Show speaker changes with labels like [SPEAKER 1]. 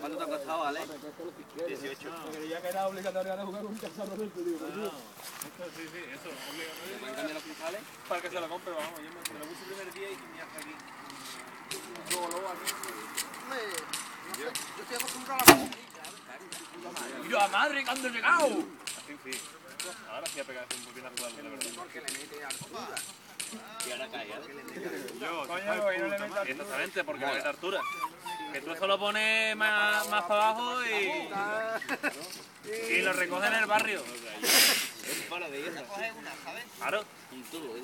[SPEAKER 1] ¿Cuánto te ha costado, Ale? 18.
[SPEAKER 2] Creía que era obligatorio ahora jugar un cazador del digo.
[SPEAKER 3] Esto sí, eso, obligatorio.
[SPEAKER 1] ¿Me cambian los cristales?
[SPEAKER 3] Para que se lo compre, vamos, yo me lo puse el primer día y ya está aquí. Luego aquí.
[SPEAKER 1] Yo estoy acostumbrado a la mascarilla.
[SPEAKER 3] ¡Y la madre cuando he llegado! Así sí. Ahora sí ha pegado un poquito a jugar, la verdad.
[SPEAKER 1] Porque le mete altura.
[SPEAKER 4] Y ahora cae,
[SPEAKER 3] Yo, coño, no le metas altura. Exactamente, porque le mete altura. Que tú eso lo pones más para abajo y lo recoges en el barrio.
[SPEAKER 4] Es para de guerra.
[SPEAKER 1] Coge una, ¿sabes?
[SPEAKER 3] Claro.
[SPEAKER 4] Y todo,